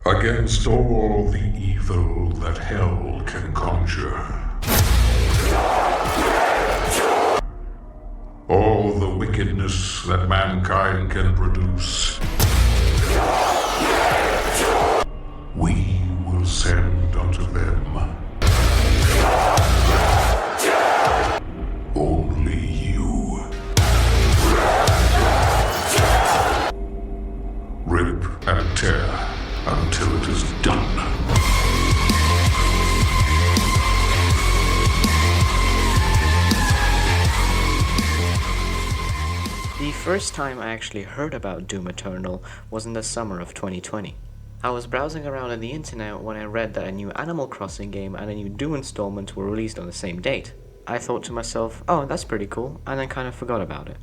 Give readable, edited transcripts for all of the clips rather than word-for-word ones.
Against all the evil that hell can conjure. All the wickedness that mankind can produce. We will send unto them only you. Rip and tear until it is done. The first time I actually heard about Doom Eternal was in the summer of 2020. I was browsing around on the internet when I read that a new Animal Crossing game and a new Doom installment were released on the same date. I thought to myself, oh, that's pretty cool, and then kind of forgot about it.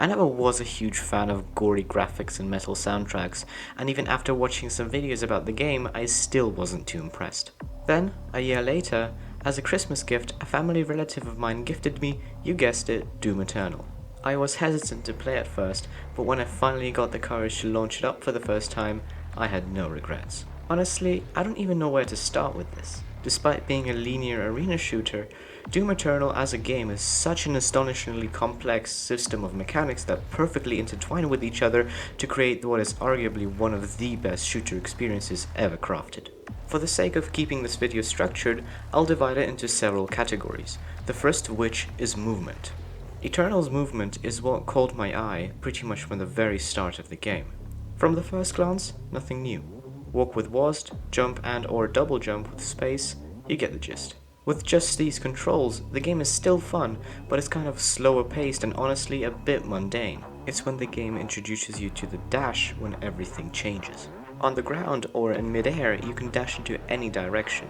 I never was a huge fan of gory graphics and metal soundtracks, and even after watching some videos about the game, I still wasn't too impressed. Then, a year later, as a Christmas gift, a family relative of mine gifted me, you guessed it, Doom Eternal. I was hesitant to play at first, but when I finally got the courage to launch it up for the first time, I had no regrets. Honestly, I don't even know where to start with this. Despite being a linear arena shooter, Doom Eternal as a game is such an astonishingly complex system of mechanics that perfectly intertwine with each other to create what is arguably one of the best shooter experiences ever crafted. For the sake of keeping this video structured, I'll divide it into several categories, the first of which is movement. Eternal's movement is what caught my eye pretty much from the very start of the game. From the first glance, nothing new. Walk with WASD, jump and or double jump with space, you get the gist. With just these controls, the game is still fun, but it's kind of slower paced and honestly a bit mundane. It's when the game introduces you to the dash when everything changes. On the ground or in midair, you can dash into any direction.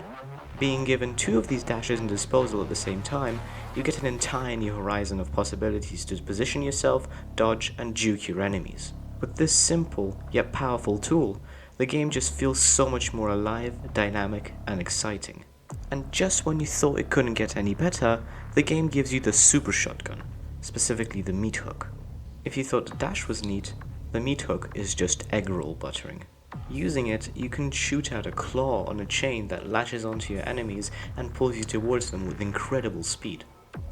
Being given two of these dashes in disposal at the same time, you get an entire new horizon of possibilities to position yourself, dodge, and juke your enemies. With this simple, yet powerful tool, the game just feels so much more alive, dynamic, and exciting. And just when you thought it couldn't get any better, the game gives you the super shotgun, specifically the meat hook. If you thought the dash was neat, the meat hook is just egg roll buttering. Using it, you can shoot out a claw on a chain that latches onto your enemies and pulls you towards them with incredible speed.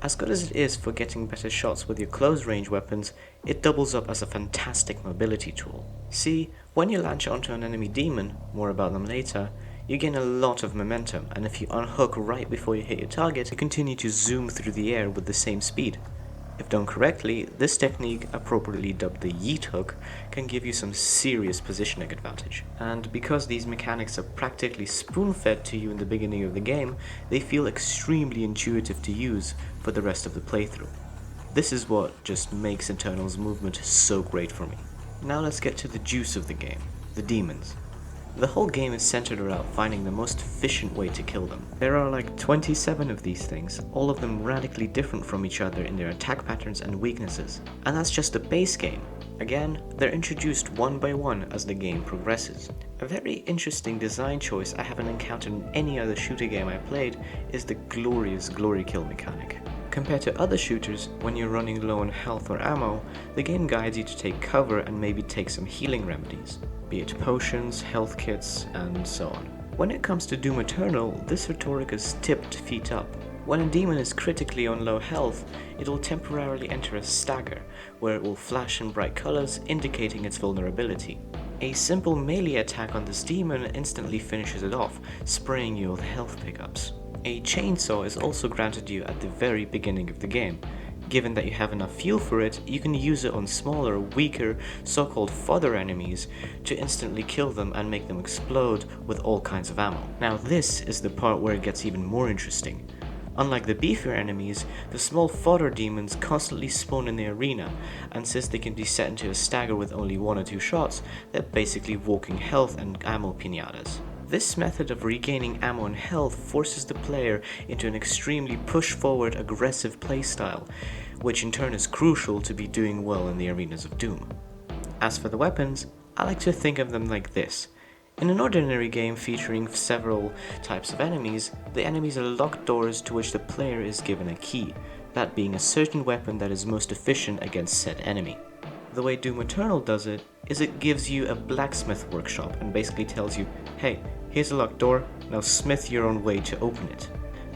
As good as it is for getting better shots with your close-range weapons, it doubles up as a fantastic mobility tool. See, when you latch onto an enemy demon, more about them later, you gain a lot of momentum, and if you unhook right before you hit your target, you continue to zoom through the air with the same speed. If done correctly, this technique, appropriately dubbed the yeet hook, can give you some serious positioning advantage. And because these mechanics are practically spoon-fed to you in the beginning of the game, they feel extremely intuitive to use for the rest of the playthrough. This is what just makes Eternal's movement so great for me. Now let's get to the juice of the game, the demons. The whole game is centered around finding the most efficient way to kill them. There are like 27 of these things, all of them radically different from each other in their attack patterns and weaknesses. And that's just the base game. Again, they're introduced one by one as the game progresses. A very interesting design choice I haven't encountered in any other shooter game I played is the glorious glory kill mechanic. Compared to other shooters, when you're running low on health or ammo, the game guides you to take cover and maybe take some healing remedies, be it potions, health kits, and so on. When it comes to Doom Eternal, this rhetoric is tipped feet up. When a demon is critically on low health, it will temporarily enter a stagger, where it will flash in bright colors indicating its vulnerability. A simple melee attack on this demon instantly finishes it off, spraying you with health pickups. A chainsaw is also granted you at the very beginning of the game. Given that you have enough fuel for it, you can use it on smaller, weaker, so-called fodder enemies to instantly kill them and make them explode with all kinds of ammo. Now this is the part where it gets even more interesting. Unlike the beefier enemies, the small fodder demons constantly spawn in the arena, and since they can be set into a stagger with only 1 or 2 shots, they're basically walking health and ammo pinatas. This method of regaining ammo and health forces the player into an extremely push-forward, aggressive playstyle, which in turn is crucial to be doing well in the arenas of Doom. As for the weapons, I like to think of them like this. In an ordinary game featuring several types of enemies, the enemies are locked doors to which the player is given a key, that being a certain weapon that is most efficient against said enemy. The way Doom Eternal does it is it gives you a blacksmith workshop and basically tells you, hey, here's a locked door, now smith your own way to open it.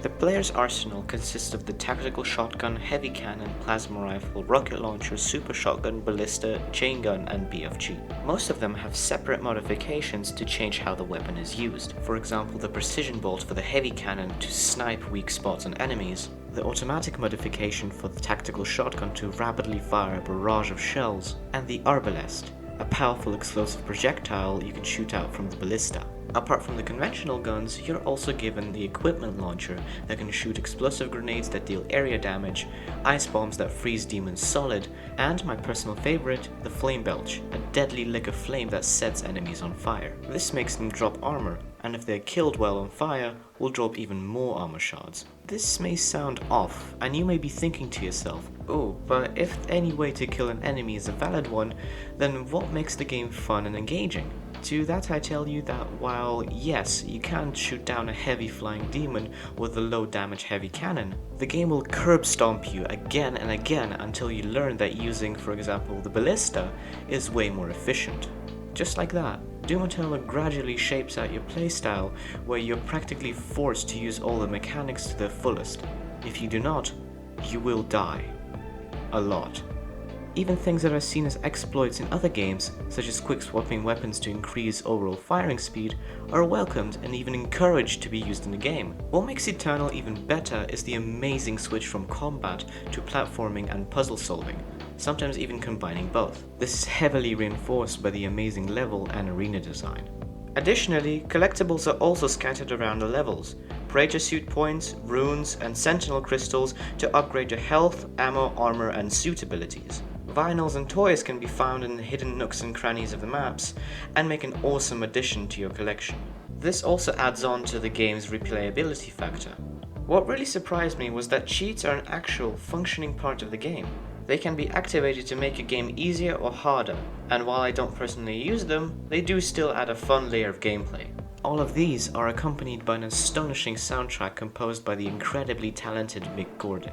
The player's arsenal consists of the tactical shotgun, heavy cannon, plasma rifle, rocket launcher, super shotgun, ballista, chain gun, and BFG. Most of them have separate modifications to change how the weapon is used. For example, the precision bolt for the heavy cannon to snipe weak spots on enemies, the automatic modification for the tactical shotgun to rapidly fire a barrage of shells, and the arbalest, a powerful explosive projectile you can shoot out from the ballista. Apart from the conventional guns, you're also given the equipment launcher that can shoot explosive grenades that deal area damage, ice bombs that freeze demons solid, and my personal favorite, the flame belch, a deadly lick of flame that sets enemies on fire. This makes them drop armor, and if they're killed while on fire, will drop even more armor shards. This may sound off, and you may be thinking to yourself, oh, but if any way to kill an enemy is a valid one, then what makes the game fun and engaging? To that I tell you that while yes, you can shoot down a heavy flying demon with a low damage heavy cannon, the game will curb stomp you again and again until you learn that using, for example, the ballista is way more efficient. Just like that, Doom Eternal gradually shapes out your playstyle where you're practically forced to use all the mechanics to their fullest. If you do not, you will die. A lot. Even things that are seen as exploits in other games, such as quick swapping weapons to increase overall firing speed, are welcomed and even encouraged to be used in the game. What makes Eternal even better is the amazing switch from combat to platforming and puzzle solving, sometimes even combining both. This is heavily reinforced by the amazing level and arena design. Additionally, collectibles are also scattered around the levels. Praetor suit points, runes, and sentinel crystals to upgrade your health, ammo, armor, and suit abilities. Vinyls and toys can be found in the hidden nooks and crannies of the maps and make an awesome addition to your collection. This also adds on to the game's replayability factor. What really surprised me was that cheats are an actual functioning part of the game. They can be activated to make a game easier or harder, and while I don't personally use them, they do still add a fun layer of gameplay. All of these are accompanied by an astonishing soundtrack composed by the incredibly talented Mick Gordon.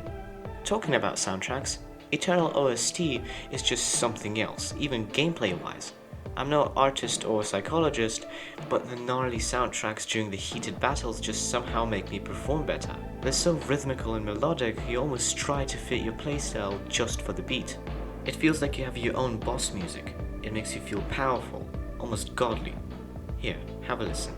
Talking about soundtracks, Eternal OST is just something else, even gameplay-wise. I'm no artist or psychologist, but the gnarly soundtracks during the heated battles just somehow make me perform better. They're so rhythmical and melodic, you almost try to fit your playstyle just for the beat. It feels like you have your own boss music. It makes you feel powerful, almost godly. Here, have a listen.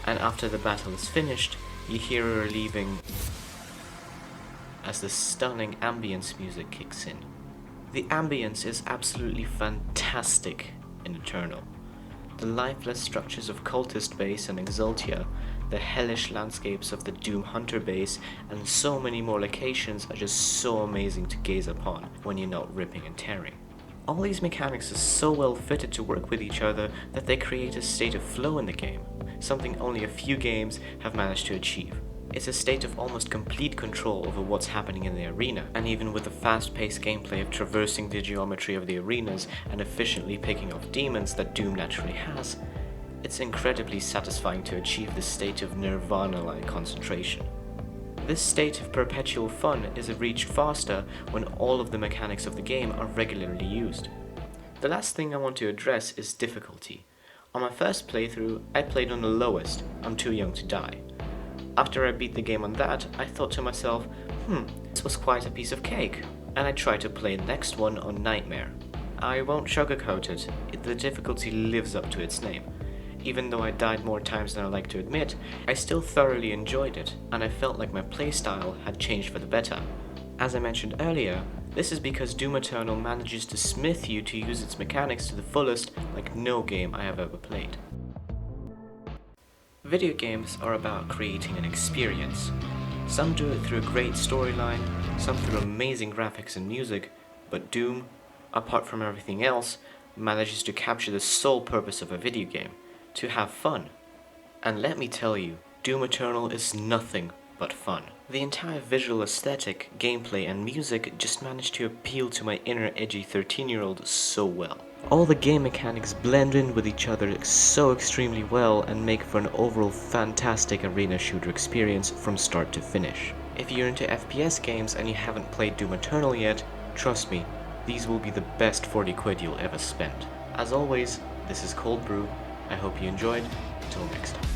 And after the battle is finished, you hear a relieving as the stunning ambience music kicks in. The ambience is absolutely fantastic in Eternal. The lifeless structures of Cultist Base and Exultia, the hellish landscapes of the Doom Hunter Base, and so many more locations are just so amazing to gaze upon when you're not ripping and tearing. All these mechanics are so well fitted to work with each other that they create a state of flow in the game, something only a few games have managed to achieve. It's a state of almost complete control over what's happening in the arena, and even with the fast-paced gameplay of traversing the geometry of the arenas and efficiently picking off demons that Doom naturally has, it's incredibly satisfying to achieve this state of nirvana-like concentration. This state of perpetual fun is reached faster when all of the mechanics of the game are regularly used. The last thing I want to address is difficulty. On my first playthrough, I played on the lowest, I'm too young to die. After I beat the game on that, I thought to myself, this was quite a piece of cake, and I tried to play the next one on Nightmare. I won't sugarcoat it, the difficulty lives up to its name. Even though I died more times than I like to admit, I still thoroughly enjoyed it, and I felt like my playstyle had changed for the better. As I mentioned earlier, this is because Doom Eternal manages to smith you to use its mechanics to the fullest like no game I have ever played. Video games are about creating an experience. Some do it through a great storyline, some through amazing graphics and music, but Doom, apart from everything else, manages to capture the sole purpose of a video game, to have fun. And let me tell you, Doom Eternal is nothing but fun. The entire visual aesthetic, gameplay, and music just managed to appeal to my inner edgy 13-year-old so well. All the game mechanics blend in with each other so extremely well and make for an overall fantastic arena shooter experience from start to finish. If you're into FPS games and you haven't played Doom Eternal yet, trust me, these will be the best 40 quid you'll ever spend. As always, this is Cold Brew. I hope you enjoyed. Until next time.